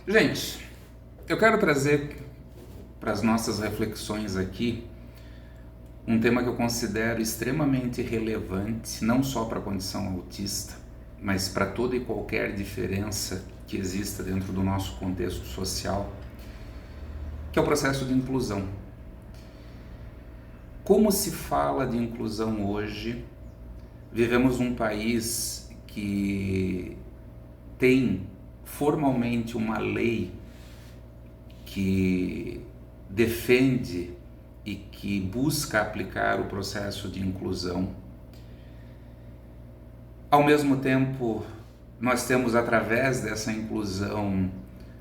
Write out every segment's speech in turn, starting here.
Gente, eu quero trazer para as nossas reflexões aqui um tema que eu considero extremamente relevante, não só para a condição autista, mas para toda e qualquer diferença que exista dentro do nosso contexto social, que é o processo de inclusão. Como se fala de inclusão hoje? Vivemos num país que tem formalmente uma lei que defende e que busca aplicar o processo de inclusão. Ao mesmo tempo, nós temos, através dessa inclusão,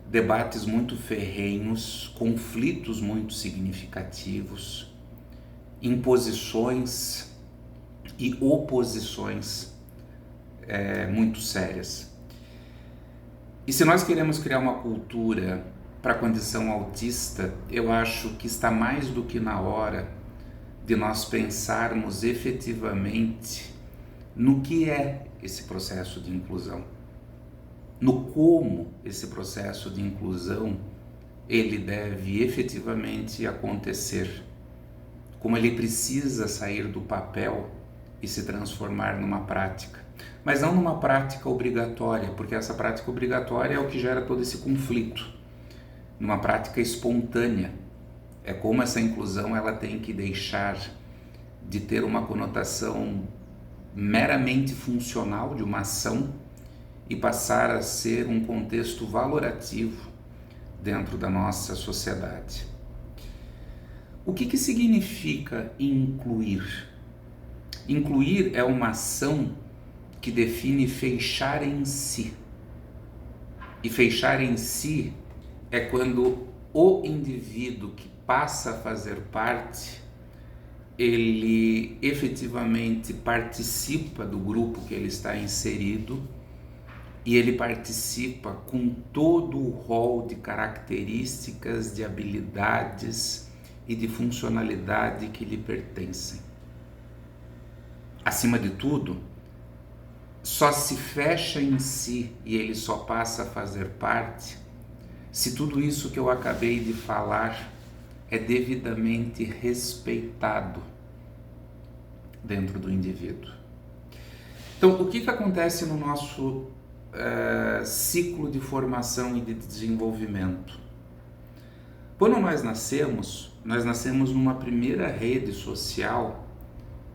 debates muito ferrenhos, conflitos muito significativos, imposições e oposições muito sérias. E se nós queremos criar uma cultura para a condição autista, eu acho que está mais do que na hora de nós pensarmos efetivamente no que é esse processo de inclusão, no como esse processo de inclusão ele deve efetivamente acontecer, como ele precisa sair do papel e se transformar numa prática, mas não numa prática obrigatória, porque essa prática obrigatória é o que gera todo esse conflito, numa prática espontânea. É como essa inclusão ela tem que deixar de ter uma conotação meramente funcional de uma ação e passar a ser um contexto valorativo dentro da nossa sociedade. O que significa incluir? Incluir é uma ação que define fechar em si. E fechar em si é quando o indivíduo que passa a fazer parte, ele efetivamente participa do grupo que ele está inserido e ele participa com todo o rol de características, de habilidades e de funcionalidade que lhe pertencem. Acima de tudo, só se fecha em si e ele só passa a fazer parte se tudo isso que eu acabei de falar é devidamente respeitado dentro do indivíduo. Então, o que acontece no nosso ciclo de formação e de desenvolvimento? Quando nós nascemos numa primeira rede social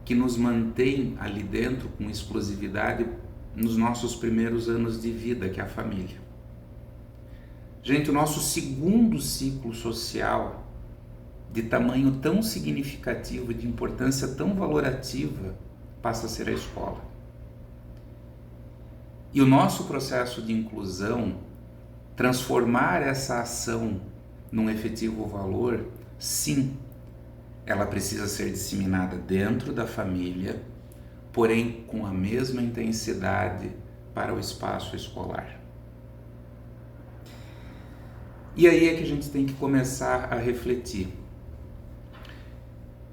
que nos mantém ali dentro com explosividade nos nossos primeiros anos de vida, que é a família. Gente, o nosso segundo ciclo social, de tamanho tão significativo, de importância tão valorativa, passa a ser a escola. E o nosso processo de inclusão, transformar essa ação num efetivo valor, sim, ela precisa ser disseminada dentro da família, porém com a mesma intensidade para o espaço escolar. E aí é que a gente tem que começar a refletir.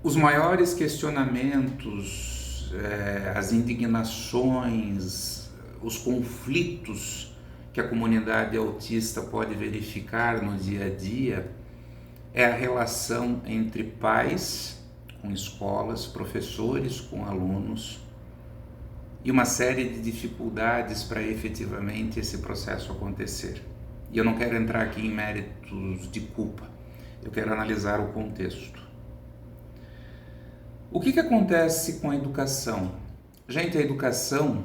Os maiores questionamentos, as indignações, os conflitos que a comunidade autista pode verificar no dia a dia é a relação entre pais com escolas, professores com alunos e uma série de dificuldades para efetivamente esse processo acontecer. E eu não quero entrar aqui em méritos de culpa, eu quero analisar o contexto. O que acontece com a educação? Gente, a educação,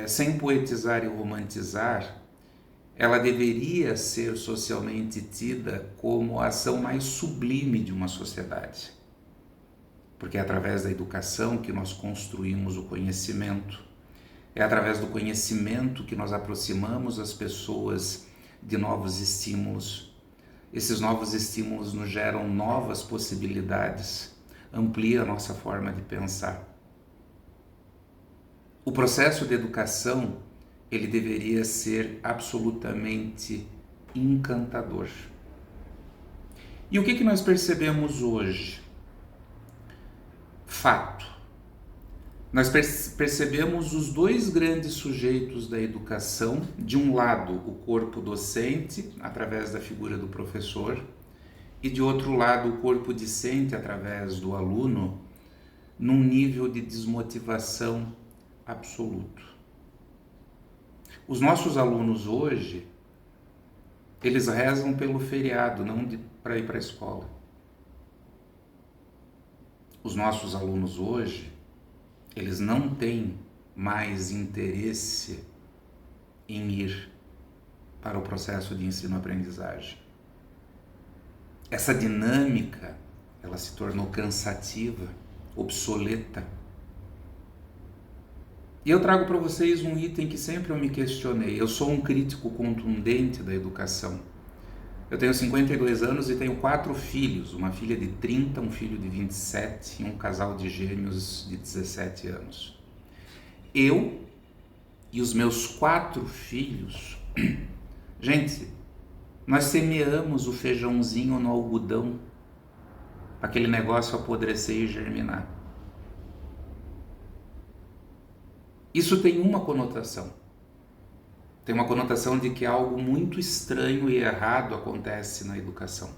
sem poetizar e romantizar, ela deveria ser socialmente tida como a ação mais sublime de uma sociedade. Porque é através da educação que nós construímos o conhecimento. É através do conhecimento que nós aproximamos as pessoas de novos estímulos. Esses novos estímulos nos geram novas possibilidades, amplia a nossa forma de pensar. O processo de educação, ele deveria ser absolutamente encantador. E o que nós percebemos hoje? Fato. Nós percebemos os dois grandes sujeitos da educação, de um lado o corpo docente, através da figura do professor, e de outro lado o corpo discente, através do aluno, num nível de desmotivação absoluto. Os nossos alunos hoje, eles rezam pelo feriado, não para ir para a escola. Os nossos alunos hoje, eles não têm mais interesse em ir para o processo de ensino-aprendizagem. Essa dinâmica, ela se tornou cansativa, obsoleta. E eu trago para vocês um item que sempre eu me questionei. Eu sou um crítico contundente da educação. Eu tenho 52 anos e tenho 4 filhos, uma filha de 30, um filho de 27 e um casal de gêmeos de 17 anos. Eu e os meus 4 filhos, gente, nós semeamos o feijãozinho no algodão, aquele negócio apodrecer e germinar. Isso tem uma conotação. Tem uma conotação de que algo muito estranho e errado acontece na educação.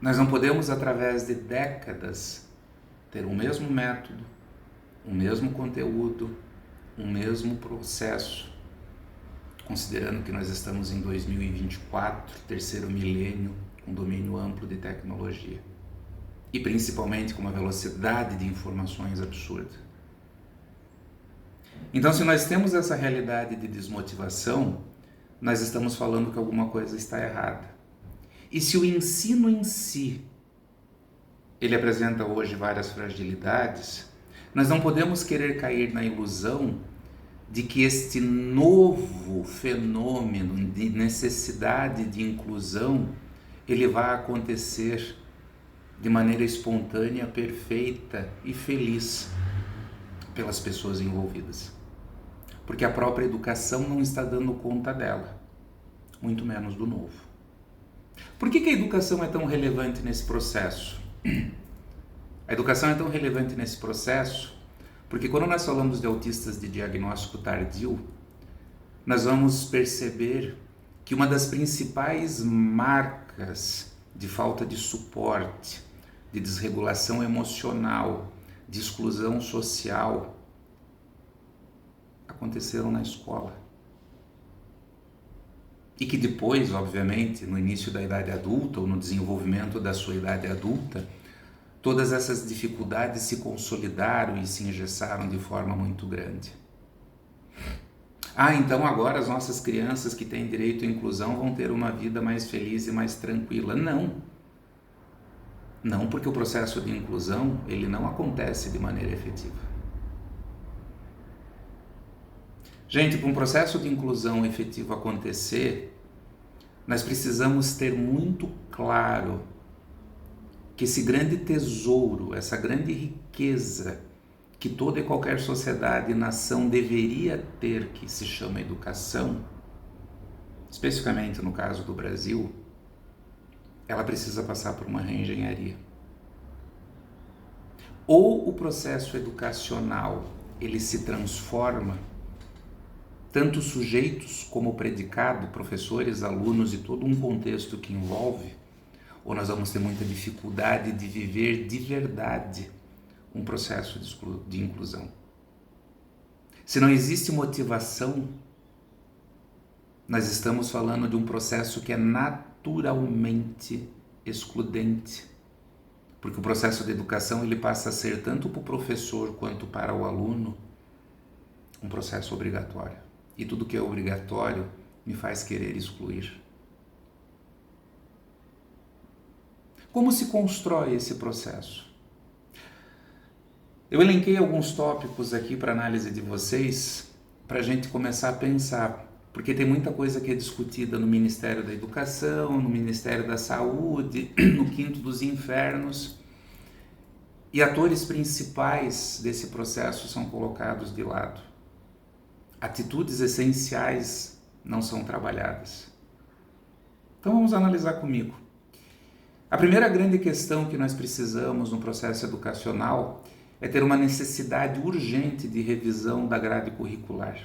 Nós não podemos, através de décadas, ter o mesmo método, o mesmo conteúdo, o mesmo processo, considerando que nós estamos em 2024, terceiro milênio, com domínio amplo de tecnologia. E principalmente com uma velocidade de informações absurda. Então, se nós temos essa realidade de desmotivação, nós estamos falando que alguma coisa está errada. E se o ensino em si, ele apresenta hoje várias fragilidades, nós não podemos querer cair na ilusão de que este novo fenômeno de necessidade de inclusão, ele vai acontecer de maneira espontânea, perfeita e feliz pelas pessoas envolvidas. Porque a própria educação não está dando conta dela, muito menos do novo. Por que a educação é tão relevante nesse processo? A educação é tão relevante nesse processo porque quando nós falamos de autistas de diagnóstico tardio, nós vamos perceber que uma das principais marcas de falta de suporte, de desregulação emocional, de exclusão social, aconteceram na escola. E que depois, obviamente, no início da idade adulta ou no desenvolvimento da sua idade adulta, todas essas dificuldades se consolidaram e se engessaram de forma muito grande. Então agora as nossas crianças que têm direito à inclusão vão ter uma vida mais feliz e mais tranquila. Não. Não, porque o processo de inclusão, ele não acontece de maneira efetiva. Gente, para um processo de inclusão efetivo acontecer, nós precisamos ter muito claro que esse grande tesouro, essa grande riqueza que toda e qualquer sociedade e nação deveria ter, que se chama educação, especificamente no caso do Brasil, ela precisa passar por uma reengenharia. Ou o processo educacional, ele se transforma, tanto sujeitos como predicado, professores, alunos e todo um contexto que envolve, ou nós vamos ter muita dificuldade de viver de verdade um processo de inclusão. Se não existe motivação, nós estamos falando de um processo que é naturalmente excludente, porque o processo de educação ele passa a ser tanto para o professor quanto para o aluno um processo obrigatório. E tudo que é obrigatório me faz querer excluir. Como se constrói esse processo? Eu elenquei alguns tópicos aqui para análise de vocês, para a gente começar a pensar, porque tem muita coisa que é discutida no Ministério da Educação, no Ministério da Saúde, no quinto dos infernos, e atores principais desse processo são colocados de lado. Atitudes essenciais não são trabalhadas. Então vamos analisar comigo. A primeira grande questão que nós precisamos no processo educacional é ter uma necessidade urgente de revisão da grade curricular.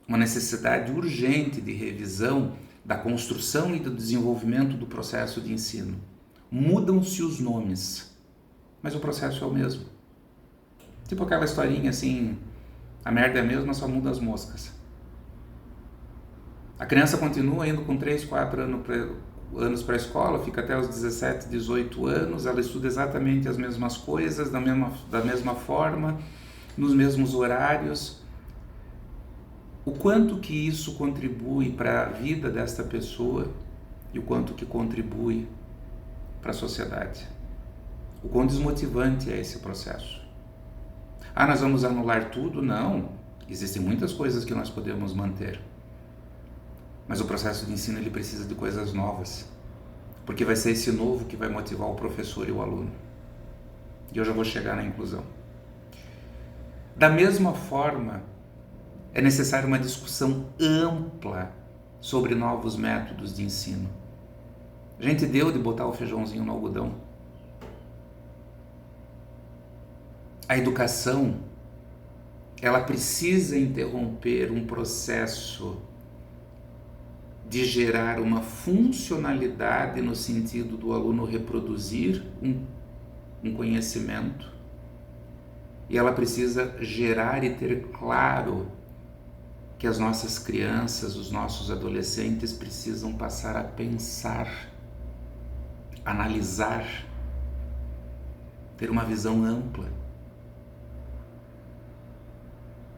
Uma necessidade urgente de revisão da construção e do desenvolvimento do processo de ensino. Mudam-se os nomes, mas o processo é o mesmo. Tipo aquela historinha assim, a merda é a mesma, só muda as moscas. A criança continua indo com 3, 4 anos para a escola, fica até os 17, 18 anos, ela estuda exatamente as mesmas coisas, da mesma forma, nos mesmos horários. O quanto que isso contribui para a vida desta pessoa e o quanto que contribui para a sociedade. O quão desmotivante é esse processo. Ah, nós vamos anular tudo? Não. Existem muitas coisas que nós podemos manter. Mas o processo de ensino ele precisa de coisas novas. Porque vai ser esse novo que vai motivar o professor e o aluno. E eu já vou chegar na inclusão. Da mesma forma, é necessária uma discussão ampla sobre novos métodos de ensino. A gente deu de botar o feijãozinho no algodão. A educação, ela precisa interromper um processo de gerar uma funcionalidade no sentido do aluno reproduzir um conhecimento, e ela precisa gerar e ter claro que as nossas crianças, os nossos adolescentes precisam passar a pensar, analisar, ter uma visão ampla.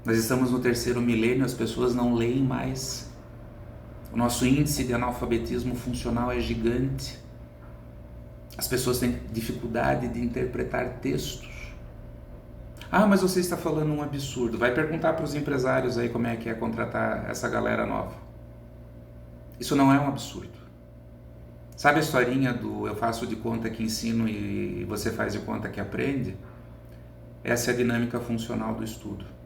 Nós estamos no 3º milênio, as pessoas não leem mais. O nosso índice de analfabetismo funcional é gigante. As pessoas têm dificuldade de interpretar textos. Ah, mas você está falando um absurdo. Vai perguntar para os empresários aí como é que é contratar essa galera nova. Isso não é um absurdo. Sabe a historinha do eu faço de conta que ensino e você faz de conta que aprende? Essa é a dinâmica funcional do estudo.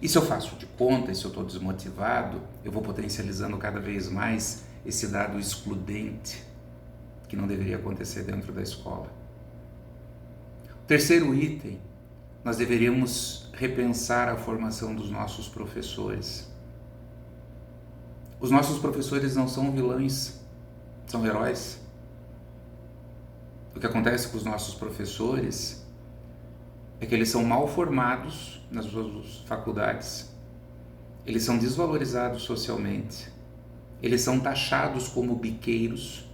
E se eu faço de conta, e se eu estou desmotivado, eu vou potencializando cada vez mais esse dado excludente que não deveria acontecer dentro da escola. Terceiro item, nós deveríamos repensar a formação dos nossos professores. Os nossos professores não são vilões, são heróis. O que acontece com os nossos professores é que eles são mal formados nas suas faculdades, eles são desvalorizados socialmente, eles são taxados como biqueiros.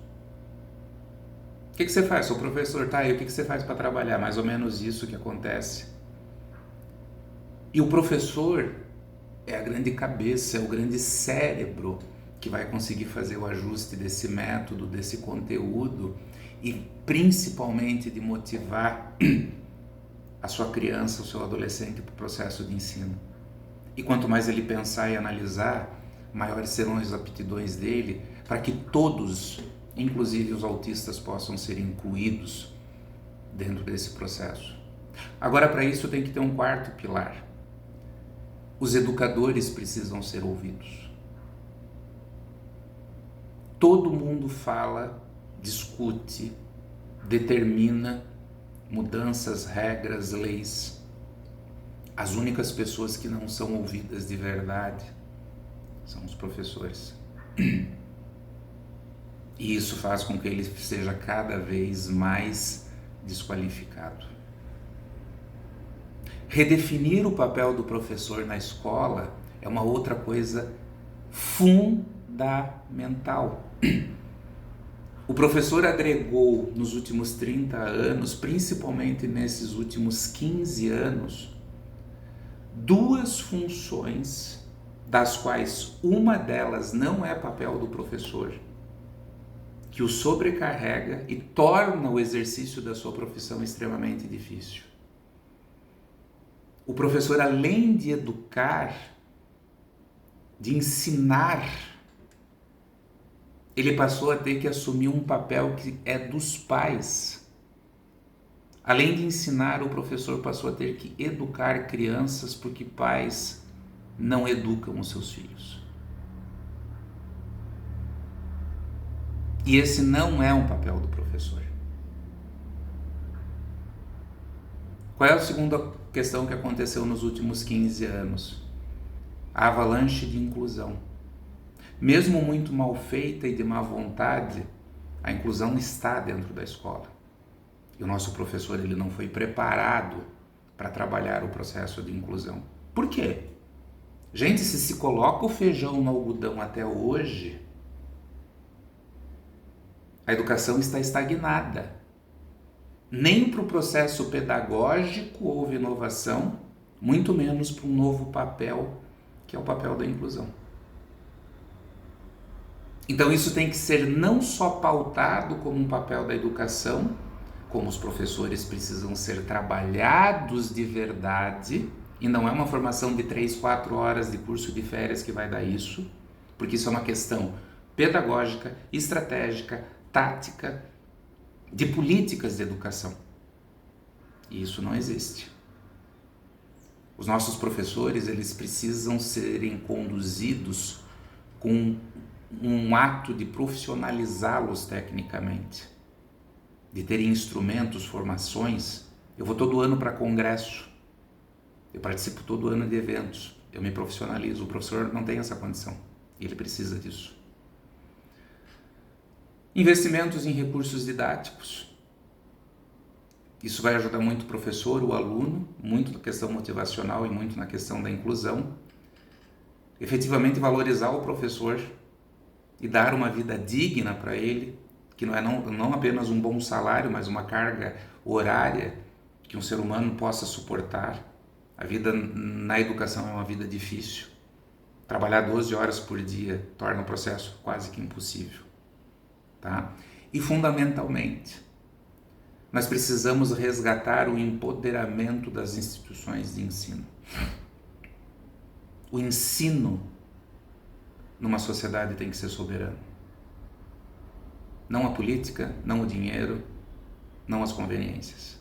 O que você faz? Sou professor, tá? E o que você faz para trabalhar? Mais ou menos isso que acontece. E o professor é a grande cabeça, é o grande cérebro que vai conseguir fazer o ajuste desse método, desse conteúdo e principalmente de motivar a sua criança, o seu adolescente para o processo de ensino. E quanto mais ele pensar e analisar, maiores serão as aptidões dele para que todos, inclusive os autistas, possam ser incluídos dentro desse processo. Agora, para isso, tem que ter um quarto pilar. Os educadores precisam ser ouvidos. Todo mundo fala, discute, determina mudanças, regras, leis. As únicas pessoas que não são ouvidas de verdade são os professores. E isso faz com que ele seja cada vez mais desqualificado. Redefinir o papel do professor na escola é uma outra coisa fundamental. O professor agregou nos últimos 30 anos, principalmente nesses últimos 15 anos, 2 funções, das quais uma delas não é papel do professor, que o sobrecarrega e torna o exercício da sua profissão extremamente difícil. O professor, além de educar, de ensinar, ele passou a ter que assumir um papel que é dos pais. Além de ensinar, o professor passou a ter que educar crianças porque pais não educam os seus filhos. E esse não é um papel do professor. Qual é a segunda questão que aconteceu nos últimos 15 anos? A avalanche de inclusão. Mesmo muito mal feita e de má vontade, a inclusão está dentro da escola. E o nosso professor ele não foi preparado para trabalhar o processo de inclusão. Por quê? Gente, se coloca o feijão no algodão até hoje, a educação está estagnada. Nem para o processo pedagógico houve inovação, muito menos para um novo papel, que é o papel da inclusão. Então isso tem que ser não só pautado como um papel da educação, como os professores precisam ser trabalhados de verdade, e não é uma formação de 3, 4 horas de curso de férias que vai dar isso, porque isso é uma questão pedagógica, estratégica, tática, de políticas de educação. E isso não existe. Os nossos professores, eles precisam serem conduzidos com um ato de profissionalizá-los tecnicamente, de terem instrumentos, formações. Eu vou todo ano para congresso, eu participo todo ano de eventos, eu me profissionalizo. O professor não tem essa condição, ele precisa disso. Investimentos em recursos didáticos. Isso vai ajudar muito o professor, o aluno, muito na questão motivacional e muito na questão da inclusão. Efetivamente valorizar o professor e dar uma vida digna para ele, que não é não apenas um bom salário, mas uma carga horária que um ser humano possa suportar. A vida na educação é uma vida difícil. Trabalhar 12 horas por dia torna o processo quase que impossível. Tá? E fundamentalmente, nós precisamos resgatar o empoderamento das instituições de ensino. O ensino numa sociedade tem que ser soberano. Não a política, não o dinheiro, não as conveniências.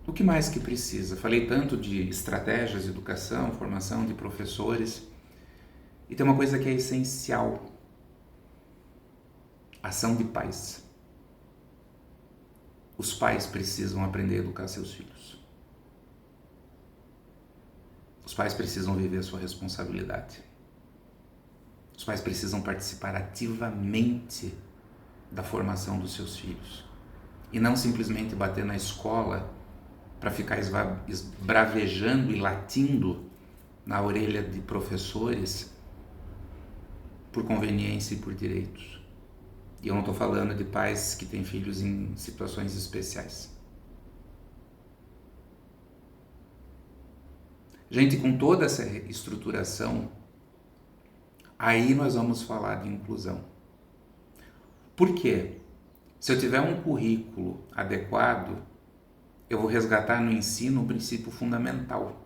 O que mais que precisa? Falei tanto de estratégias de educação, formação de professores, e tem uma coisa que é essencial: ação de pais. Os pais precisam aprender a educar seus filhos. Os pais precisam viver a sua responsabilidade. Os pais precisam participar ativamente da formação dos seus filhos. E não simplesmente bater na escola para ficar esbravejando e latindo na orelha de professores por conveniência e por direitos. E eu não estou falando de pais que têm filhos em situações especiais. Gente, com toda essa estruturação, aí nós vamos falar de inclusão. Por quê? Se eu tiver um currículo adequado, eu vou resgatar no ensino um princípio fundamental,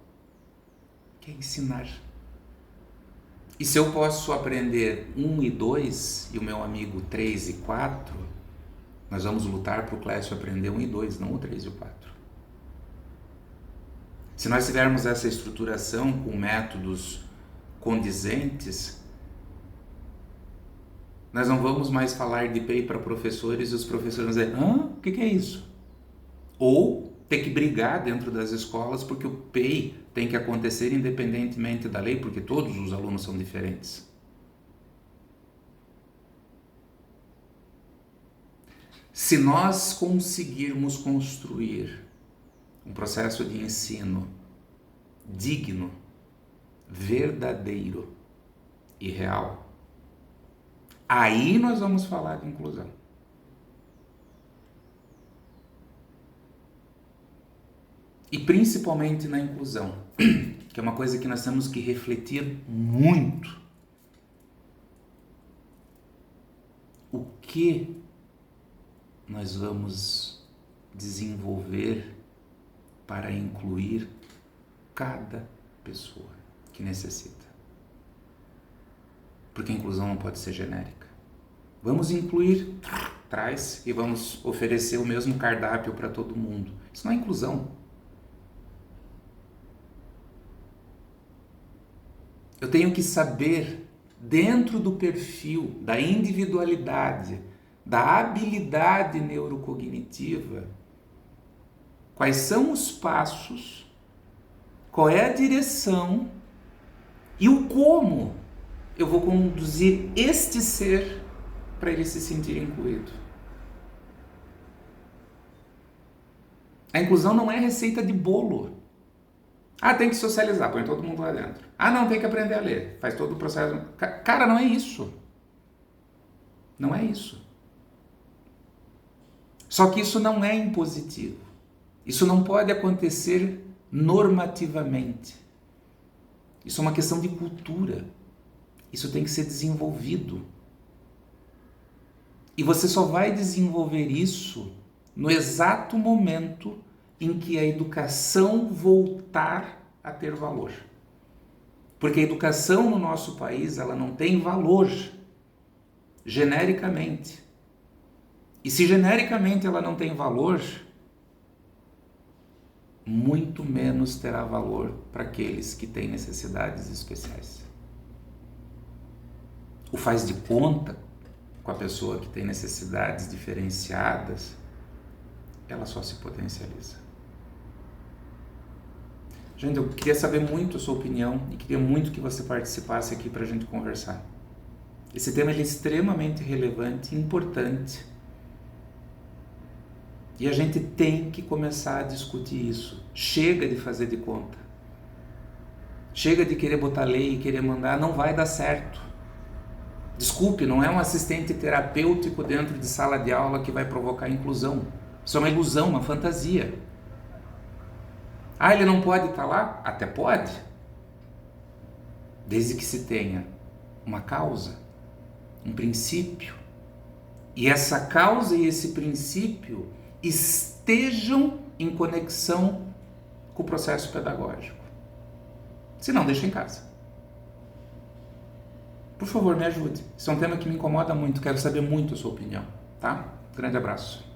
que é ensinar. E se eu posso aprender 1 e 2 e o meu amigo 3 e 4, nós vamos lutar para o Clécio aprender 1 e 2, não o 3 e o 4. Se nós tivermos essa estruturação com métodos condizentes, nós não vamos mais falar de PEI para professores e os professores vão dizer: o que é isso? Ou ter que brigar dentro das escolas porque o PEI tem que acontecer independentemente da lei, porque todos os alunos são diferentes. Se nós conseguirmos construir um processo de ensino digno, verdadeiro e real, aí nós vamos falar de inclusão. E principalmente na inclusão, que é uma coisa que nós temos que refletir muito. O que nós vamos desenvolver para incluir cada pessoa que necessita? Porque a inclusão não pode ser genérica. Vamos incluir, traz, e vamos oferecer o mesmo cardápio para todo mundo. Isso não é inclusão. Eu tenho que saber, dentro do perfil, da individualidade, da habilidade neurocognitiva, quais são os passos, qual é a direção e o como eu vou conduzir este ser para ele se sentir incluído. A inclusão não é receita de bolo. Ah, tem que socializar, põe todo mundo lá dentro. Ah, não, tem que aprender a ler, faz todo o processo. Cara, não é isso. Não é isso. Só que isso não é impositivo. Isso não pode acontecer normativamente. Isso é uma questão de cultura. Isso tem que ser desenvolvido. E você só vai desenvolver isso no exato momento em que a educação voltar a ter valor. Porque a educação no nosso país, ela não tem valor genericamente. E se genericamente ela não tem valor, muito menos terá valor para aqueles que têm necessidades especiais. O faz de conta com a pessoa que tem necessidades diferenciadas, ela só se potencializa. Gente, eu queria saber muito a sua opinião e queria muito que você participasse aqui para a gente conversar. Esse tema é extremamente relevante e importante. E a gente tem que começar a discutir isso. Chega de fazer de conta. Chega de querer botar lei e querer mandar, não vai dar certo. Desculpe, não é um assistente terapêutico dentro de sala de aula que vai provocar inclusão. Isso é uma ilusão, uma fantasia. Ah, ele não pode estar lá? Até pode. Desde que se tenha uma causa, um princípio. E essa causa e esse princípio estejam em conexão com o processo pedagógico. Se não, deixa em casa. Por favor, me ajude. Isso é um tema que me incomoda muito, quero saber muito a sua opinião, tá? Grande abraço.